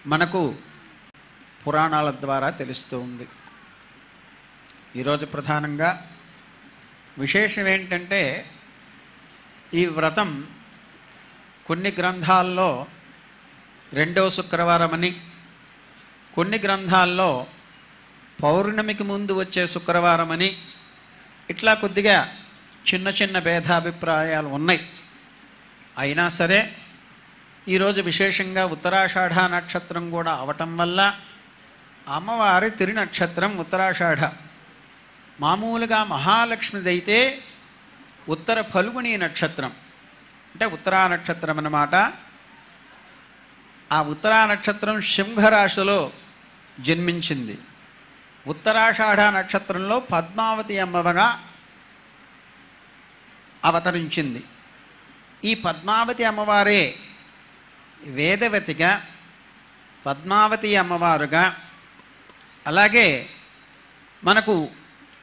మనకు పురాణాల ద్వారా తెలుస్తూ ఉంది. ఈరోజు ప్రధానంగా విశేషం ఏంటంటే, ఈ వ్రతం కొన్ని గ్రంథాల్లో 2వ శుక్రవారం అని, కొన్ని గ్రంథాల్లో పౌర్ణమికి ముందు వచ్చే శుక్రవారం అని, ఇట్లా కొద్దిగా చిన్న చిన్న భేదాభిప్రాయాలు ఉన్నాయి. అయినా సరే ఈరోజు విశేషంగా ఉత్తరాషాఢ నక్షత్రం కూడా అవటం వల్ల అమ్మవారి తిరి నక్షత్రం ఉత్తరాషాఢ. మామూలుగా మహాలక్ష్మిదైతే ఉత్తర ఫల్గుని నక్షత్రం, అంటే ఉత్తరా నక్షత్రం అన్నమాట. ఆ ఉత్తరా నక్షత్రం సింహరాశిలో జన్మించింది. ఉత్తరాషాఢ నక్షత్రంలో పద్మావతి అమ్మగా అవతరించింది. ఈ పద్మావతి అమ్మవారే వేదవతిగా, పద్మావతి అమ్మవారుగా, అలాగే మనకు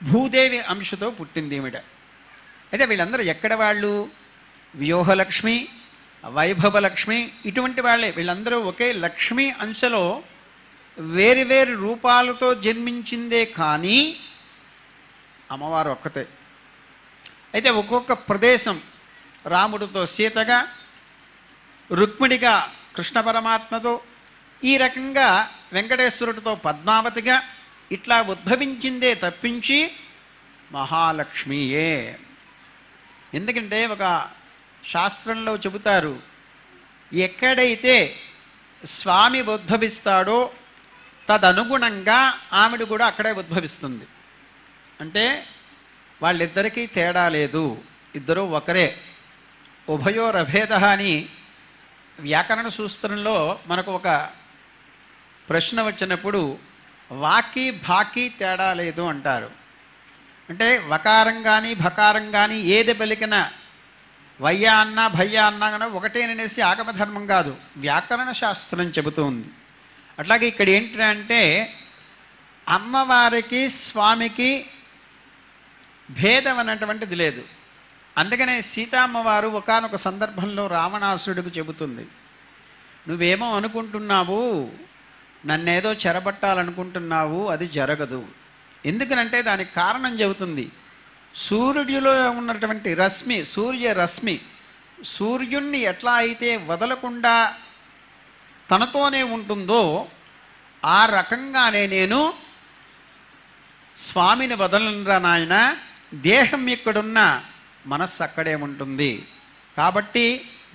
భూదేవి అంశతో పుట్టింది ఈవిడ. అయితే వీళ్ళందరూ ఎక్కడ వాళ్ళు? వ్యూహలక్ష్మి, వైభవలక్ష్మి, ఇటువంటి వాళ్ళే. వీళ్ళందరూ ఒకే లక్ష్మి అంశలో వేరు వేరు రూపాలతో జన్మించిందే కానీ అమ్మవారు ఒక్కతే. అయితే ఒక్కొక్క ప్రదేశం రాముడితో సీతగా, రుక్మిణిగా కృష్ణ పరమాత్మతో, ఈ రకంగా వెంకటేశ్వరుడితో పద్మావతిగా ఇట్లా ఉద్భవించిందే తప్పించి మహాలక్ష్మియే. ఎందుకంటే ఒక శాస్త్రంలో చెబుతారు, ఎక్కడైతే స్వామి ఉద్భవిస్తాడో తదనుగుణంగా ఆమెడు కూడా అక్కడే ఉద్భవిస్తుంది. అంటే వాళ్ళిద్దరికీ తేడా లేదు, ఇద్దరూ ఒకరే. ఉభయోరభేద అని వ్యాకరణ సూత్రంలో మనకు ఒక ప్రశ్న వచ్చినప్పుడు వాకి భాకి తేడా లేదు అంటారు. అంటే వకారం కానీ భకారం కానీ ఏది పలికిన వయ్యా అన్నా భయ్యా అన్నా కానీ ఒకటేననేసి ఆగమధర్మం కాదు, వ్యాకరణ శాస్త్రం చెబుతుంది. అట్లాగే ఇక్కడ ఏంటంటే అమ్మవారికి స్వామికి భేదం అన్నటువంటిది లేదు. అందుకనే సీతామ్మవారు ఒకానొక సందర్భంలో రావణాసురుడికి చెబుతుంది, నువ్వేమో అనుకుంటున్నావు, నన్నేదో చెరబట్టాలనుకుంటున్నావు, అది జరగదు. ఎందుకనంటే దానికి కారణం చెబుతుంది. సూర్యుడిలో ఉన్నటువంటి రశ్మి, సూర్యరశ్మి సూర్యుణ్ణి ఎట్లా అయితే వదలకుండా తనతోనే ఉంటుందో ఆ రకంగానే నేను స్వామిని వదలనురా నాయన, దేహం ఇక్కడున్న మనస్సు అక్కడే ఉంటుంది. కాబట్టి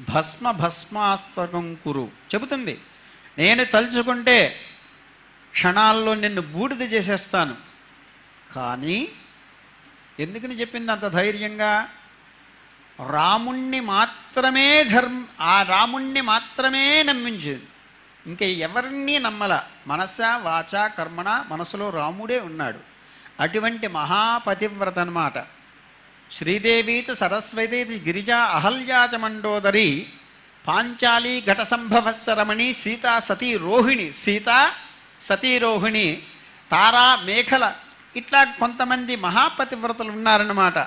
భస్మాస్తకం కురు చెబుతుంది. నేను తలుచుకుంటే క్షణాల్లో నిన్ను బూడిద చేసేస్తాను. కానీ ఎందుకని చెప్పింది అంత ధైర్యంగా? రాముణ్ణి మాత్రమే ఆ రాముణ్ణి మాత్రమే నమ్మించింది, ఇంకా ఎవరినీ నమ్మల. మనస వాచ కర్మణ, మనసులో రాముడే ఉన్నాడు. అటువంటి మహాపతివ్రత అన్నమాట. శ్రీదేవీచ సరస్వతీ గిరిజా అహల్యాచ మండోదరి పాంచాలి ఘట సంభవస్సరమణి సీతా సతీ రోహిణి, సీతా సతీరోహిణి, తారా మేఖల, ఇట్లా కొంతమంది మహాపతివ్రతలు ఉన్నారన్నమాట.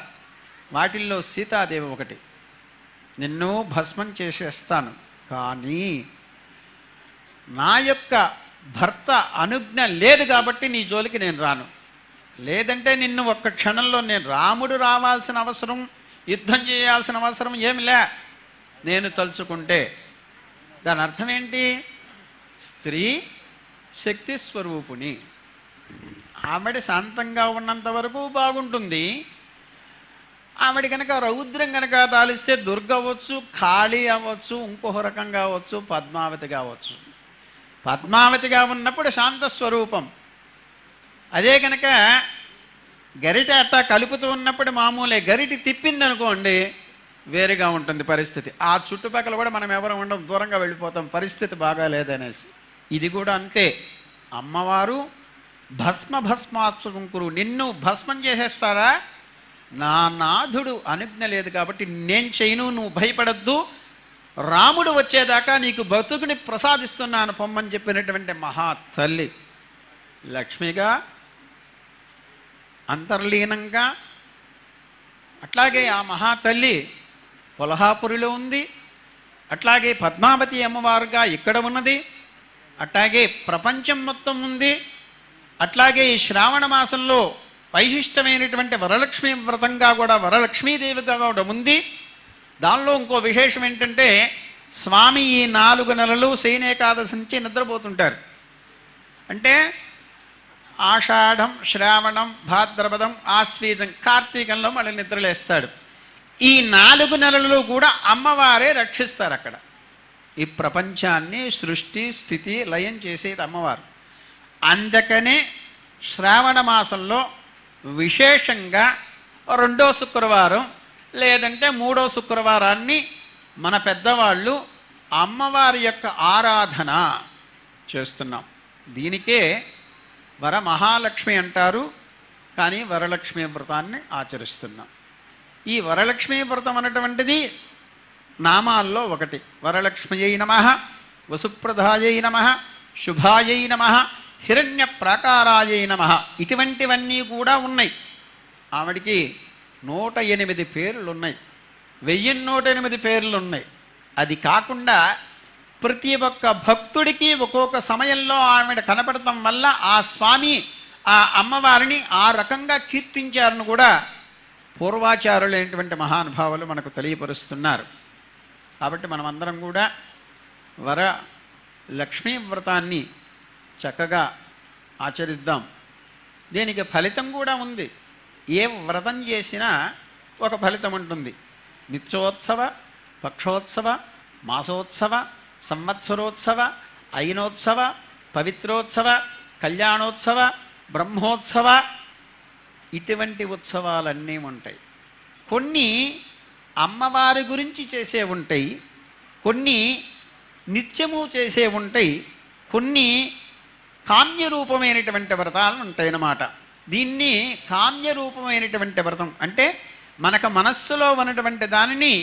వాటిల్లో సీతాదేవి ఒకటి. నిన్ను భస్మం చేసేస్తాను, కానీ నా యొక్క భర్త అనుజ్ఞ లేదు కాబట్టి నీ జోలికి నేను రాను. లేదంటే నిన్ను ఒక్క క్షణంలో నేను రాముడు రావాల్సిన అవసరం, యుద్ధం చేయాల్సిన అవసరం ఏమిలే నేను తలుచుకుంటే. దాని అర్థం ఏంటి? స్త్రీ శక్తి స్వరూపుని. ఆవిడ శాంతంగా ఉన్నంత వరకు బాగుంటుంది. ఆవిడ కనుక రౌద్రం కనుక తాలిస్తే దుర్గ అవ్వచ్చు, కాళీ అవ్వచ్చు, ఇంకొక రకంగా అవ్వచ్చు, పద్మావతి కావచ్చు. పద్మావతిగా ఉన్నప్పుడు శాంతస్వరూపం. అదే కనుక గరిట అట్టా కలుపుతూ ఉన్నప్పుడు మామూలే, గరిటి తిప్పిందనుకోండి వేరుగా ఉంటుంది పరిస్థితి. ఆ చుట్టుపక్కల కూడా మనం ఎవరు ఉండం, దూరంగా వెళ్ళిపోతాం, పరిస్థితి బాగాలేదనేసి. ఇది కూడా అంతే. అమ్మవారు భస్మాత్మకం కురు, నిన్ను భస్మం చేసేస్తారా, నా నాథుడు అనుజ్ఞ లేదు కాబట్టి నేను చేయను, నువ్వు భయపడద్దు, రాముడు వచ్చేదాకా నీకు బతుకుని ప్రసాదిస్తున్నాను పొమ్మని చెప్పినటువంటి మహా తల్లి లక్ష్మిగా, అంతర్లీనంగా. అట్లాగే ఆ మహాతల్లి కొల్హాపురిలో ఉంది. అట్లాగే పద్మావతి అమ్మవారుగా ఇక్కడ ఉన్నది. అట్లాగే ప్రపంచం మొత్తం ఉంది. అట్లాగే ఈ శ్రావణ మాసంలో వైశిష్టమైనటువంటి వరలక్ష్మి వ్రతంగా కూడా వరలక్ష్మీదేవిగా కూడా ఉంది. దానిలో ఇంకో విశేషం ఏంటంటే స్వామి ఈ 4 నెలలు శయన ఏకాదశి నుంచి నిద్రపోతుంటారు. అంటే ఆషాఢం, శ్రావణం, భాద్రపదం, ఆశ్వీజం, కార్తీకంలో మళ్ళీ నిద్రలేస్తాడు. ఈ 4 నెలలు కూడా అమ్మవారే రక్షిస్తారు. అక్కడ ఈ ప్రపంచాన్ని సృష్టి స్థితి లయం చేసేది అమ్మవారు. అందుకనే శ్రావణ మాసంలో విశేషంగా 2వ శుక్రవారం లేదంటే 3వ శుక్రవారాన్ని మన పెద్దవాళ్ళు అమ్మవారి యొక్క ఆరాధన చేస్తున్నాం. దీనికే వరమహాలక్ష్మి అంటారు. కానీ వరలక్ష్మి వ్రతాన్ని ఆచరిస్తున్నాం. ఈ వరలక్ష్మి వ్రతం అనేటువంటిది నామాల్లో ఒకటి. వరలక్ష్మ్యై నమః, వసుప్రదాయై నమః, శుభాయై నమః, హిరణ్య ప్రాకారాయై నమః. ఇటువంటివన్నీ కూడా ఉన్నాయి. ఆవిడికి 108 పేర్లు ఉన్నాయి. 1108 పేర్లు ఉన్నాయి. అది కాకుండా ప్రతి ఒక్క భక్తుడికి ఒక్కొక్క సమయంలో ఆవిడ కనపడటం వల్ల ఆ స్వామి ఆ అమ్మవారిని ఆ రకంగా కీర్తించారని కూడా పూర్వాచారులైనటువంటి మహానుభావులు మనకు తెలియపరుస్తున్నారు. కాబట్టి మనమందరం కూడా వరలక్ష్మీ వ్రతాన్ని చక్కగా ఆచరిద్దాం. దీనికి ఫలితం కూడా ఉంది. ఏ వ్రతం చేసినా ఒక ఫలితం ఉంటుంది. నిత్యోత్సవ, పక్షోత్సవ, మాసోత్సవ, సంవత్సరోత్సవ, అయినోత్సవ, పవిత్రోత్సవ, కళ్యాణోత్సవ, బ్రహ్మోత్సవ, ఇటువంటి ఉత్సవాలన్నీ ఉంటాయి. కొన్ని అమ్మవారి గురించి చేసే ఉంటాయి, కొన్ని నిత్యము చేసే ఉంటాయి, కొన్ని కామ్యరూపమైనటువంటి వ్రతాలు ఉంటాయి అన్నమాట. దీన్ని కామ్యరూపమైనటువంటి వ్రతం అంటే మనకు మనస్సులో ఉన్నటువంటి దానిని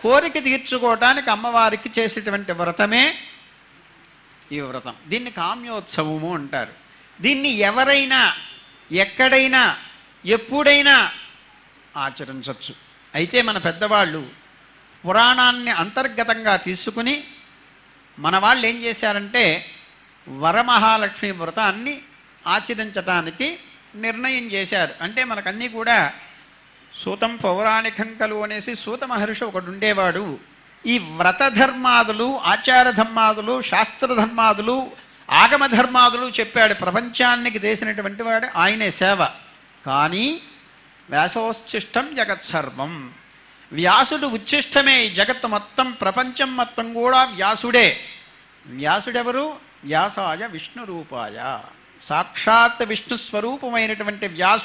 కోరిక తీర్చుకోవటానికి అమ్మవారికి చేసేటువంటి వ్రతమే ఈ వ్రతం. దీన్ని కామ్యోత్సవము అంటారు. దీన్ని ఎవరైనా ఎక్కడైనా ఎప్పుడైనా ఆచరించవచ్చు. అయితే మన పెద్దవాళ్ళు పురాణాన్ని అంతర్గతంగా తీసుకుని మన వాళ్ళు ఏం చేశారంటే వరమహాలక్ష్మి వ్రతాన్ని ఆచరించటానికి నిర్ణయం చేశారు. అంటే మనకన్నీ కూడా సూతం పౌరాణికం కలు అనేసి సూత మహర్షి ఒకడు ఉండేవాడు. ఈ వ్రత ధర్మాదులు, ఆచార ధర్మాదులు, శాస్త్రధర్మాదులు, ఆగమ ధర్మాదులు చెప్పాడు. ప్రపంచానికి చేసినటువంటి వాడు ఆయనే సేవ. కానీ వ్యాసోచ్ఛిష్టం జగత్సర్వం, వ్యాసుడు ఉచ్ఛిష్టమే. ఈ జగత్తు మొత్తం, ప్రపంచం మొత్తం కూడా వ్యాసుడే. వ్యాసుడెవరు? వ్యాసాయ విష్ణు రూపాయ, సాక్షాత్ విష్ణు స్వరూపమైనటువంటి వ్యాసు